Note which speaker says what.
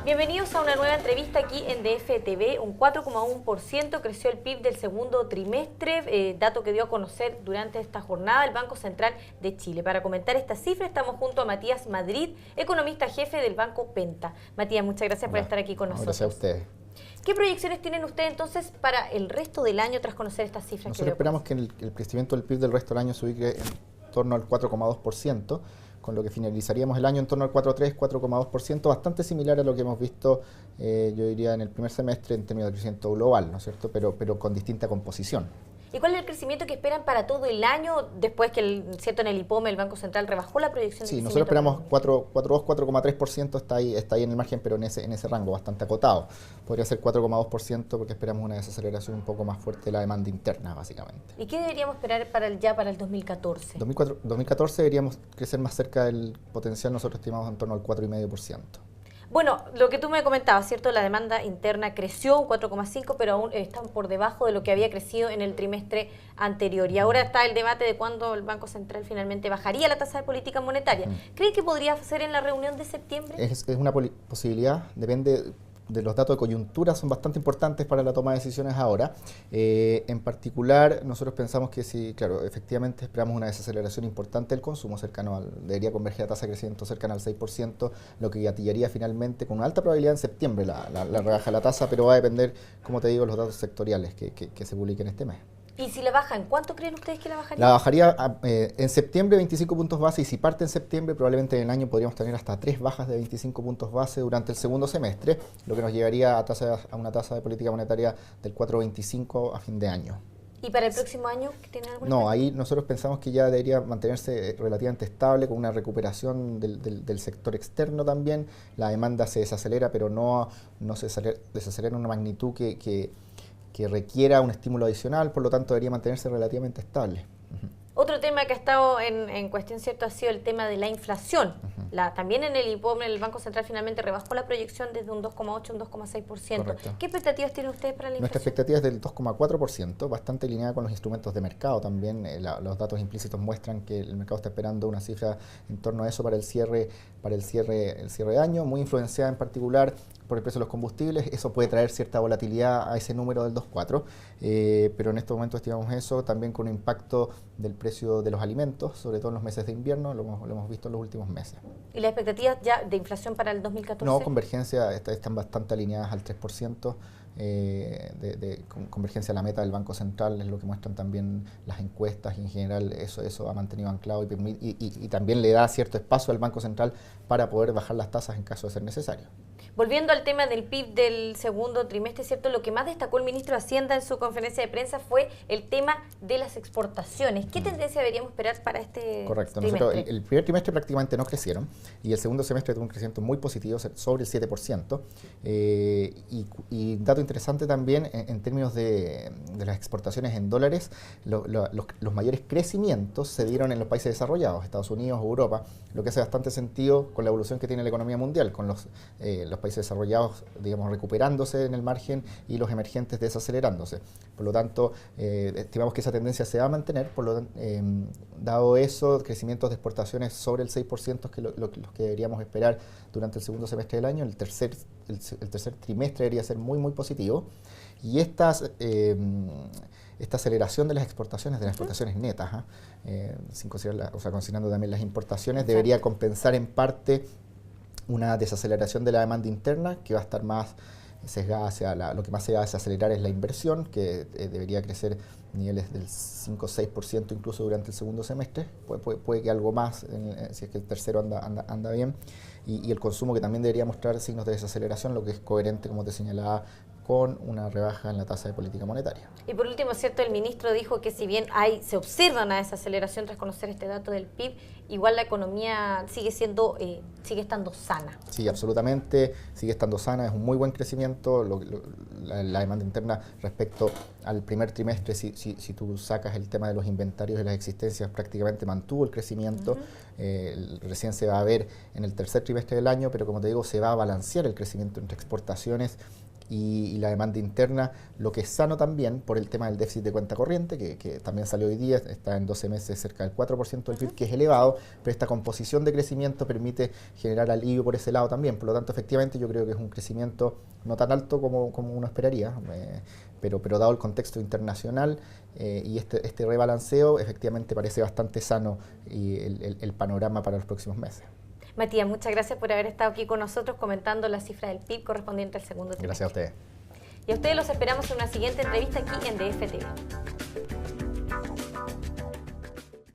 Speaker 1: Bienvenidos a una nueva entrevista aquí en DFTV. Un 4,1% creció el PIB del segundo trimestre, dato que dio a conocer durante esta jornada el Banco Central de Chile. Para comentar esta cifra estamos junto a Matías Madrid, economista jefe del Banco Penta. Matías, muchas gracias por estar aquí con nosotros.
Speaker 2: Gracias a ustedes.
Speaker 1: ¿Qué proyecciones tienen ustedes entonces para el resto del año tras conocer estas cifras?
Speaker 2: Nosotros esperamos que el crecimiento del PIB del resto del año se ubique en torno al 4,2%, con lo que finalizaríamos el año en torno al 4,3, 4,2%, bastante similar a lo que hemos visto, yo diría, en el primer semestre en términos de crecimiento global, ¿no es cierto?, pero con distinta composición.
Speaker 1: ¿Y cuál es el crecimiento que esperan para todo el año después que en el IPOME el Banco Central rebajó la proyección?
Speaker 2: Sí, nosotros esperamos 4,2, 4,3%, está ahí en el margen, pero en ese rango bastante acotado. Podría ser 4,2% porque esperamos una desaceleración un poco más fuerte de la demanda interna, básicamente.
Speaker 1: ¿Y qué deberíamos esperar para el 2014?
Speaker 2: 2014 deberíamos crecer más cerca del potencial, nosotros estimamos en torno al 4,5%.
Speaker 1: Bueno, lo que tú me comentabas, ¿cierto? La demanda interna creció un 4,5%, pero aún están por debajo de lo que había crecido en el trimestre anterior. Y ahora está el debate de cuándo el Banco Central finalmente bajaría la tasa de política monetaria. ¿Cree que podría ser en la reunión de septiembre?
Speaker 2: Es una posibilidad, depende de los datos de coyuntura, son bastante importantes para la toma de decisiones ahora. En particular, nosotros pensamos que si, claro, efectivamente esperamos una desaceleración importante del consumo, debería converger a tasa de crecimiento cercana al 6%, lo que gatillaría finalmente con una alta probabilidad en septiembre la rebaja de la tasa, pero va a depender, como te digo, los datos sectoriales que se publiquen este mes.
Speaker 1: ¿Y si la bajan, cuánto creen ustedes que la bajaría?
Speaker 2: La bajaría en septiembre 25 puntos base, y si parte en septiembre, probablemente en el año podríamos tener hasta 3 bajas de 25 puntos base durante el segundo semestre, lo que nos llevaría a una tasa de política monetaria del 4,25 a fin de año.
Speaker 1: ¿Y para el próximo año tienen alguna?
Speaker 2: No, ahí nosotros pensamos que ya debería mantenerse relativamente estable, con una recuperación del sector externo también. La demanda se desacelera, pero no se desacelera en una magnitud que requiera un estímulo adicional, por lo tanto debería mantenerse relativamente estable.
Speaker 1: Otro tema que ha estado en cuestión, ¿cierto?, ha sido el tema de la inflación. También en el IPOME el Banco Central finalmente rebajó la proyección desde un 2,8 a un 2,6%. ¿Qué expectativas tienen ustedes para la inflación?
Speaker 2: Nuestra expectativa es del 2,4%, bastante alineada con los instrumentos de mercado también. Los datos implícitos muestran que el mercado está esperando una cifra en torno a eso para el cierre de año, muy influenciada en particular por el precio de los combustibles. Eso puede traer cierta volatilidad a ese número del 2,4, pero en estos momentos estimamos eso también con un impacto del precio de los alimentos, sobre todo en los meses de invierno, lo hemos visto en los últimos meses.
Speaker 1: ¿Y las expectativas ya de inflación para el 2014?
Speaker 2: No, convergencia, están bastante alineadas al 3%, de convergencia a la meta del Banco Central, es lo que muestran también las encuestas, y en general eso ha mantenido anclado y también le da cierto espacio al Banco Central para poder bajar las tasas en caso de ser necesario.
Speaker 1: Volviendo al tema del PIB del segundo trimestre, ¿cierto? Lo que más destacó el ministro de Hacienda en su conferencia de prensa fue el tema de las exportaciones. ¿Qué tendencia deberíamos esperar para este
Speaker 2: Correcto.
Speaker 1: trimestre?
Speaker 2: Nosotros el primer trimestre prácticamente no crecieron, y el segundo semestre tuvo un crecimiento muy positivo, sobre el 7%. Y dato interesante también, en términos de las exportaciones en dólares, los mayores crecimientos se dieron en los países desarrollados, Estados Unidos, Europa, lo que hace bastante sentido con la evolución que tiene la economía mundial, con los países desarrollados, digamos, recuperándose en el margen y los emergentes desacelerándose. Por lo tanto, estimamos que esa tendencia se va a mantener. Dado eso, crecimientos de exportaciones sobre el 6%, que los que deberíamos esperar durante el segundo semestre del año. El tercer trimestre debería ser muy, muy positivo. Y esta aceleración de las exportaciones netas, considerando también las importaciones,
Speaker 1: Exacto,
Speaker 2: debería compensar en parte una desaceleración de la demanda interna, que va a estar más sesgada hacia lo que más se va a desacelerar es la inversión, que debería crecer niveles del 5 o 6% incluso durante el segundo semestre, puede que algo más si es que el tercero anda bien, y el consumo, que también debería mostrar signos de desaceleración, lo que es coherente, como te señalaba, con una rebaja en la tasa de política monetaria.
Speaker 1: Y por último, ¿cierto? El ministro dijo que si bien se observa una desaceleración tras conocer este dato del PIB, igual la economía sigue estando sana.
Speaker 2: Sí, absolutamente, sigue estando sana, es un muy buen crecimiento. La demanda interna respecto al primer trimestre, si tú sacas el tema de los inventarios y las existencias, prácticamente mantuvo el crecimiento. Recién se va a ver en el tercer trimestre del año, pero como te digo, se va a balancear el crecimiento entre exportaciones, y la demanda interna, lo que es sano también por el tema del déficit de cuenta corriente, que también salió hoy día, está en 12 meses cerca del 4% del PIB, que es elevado, pero esta composición de crecimiento permite generar alivio por ese lado también. Por lo tanto, efectivamente, yo creo que es un crecimiento no tan alto como uno esperaría, pero dado el contexto internacional y este rebalanceo, efectivamente parece bastante sano y el panorama para los próximos meses.
Speaker 1: Matías, muchas gracias por haber estado aquí con nosotros comentando la cifra del PIB correspondiente al segundo trimestre.
Speaker 2: Gracias a ustedes.
Speaker 1: Y a ustedes los esperamos en una siguiente entrevista aquí en DF TV.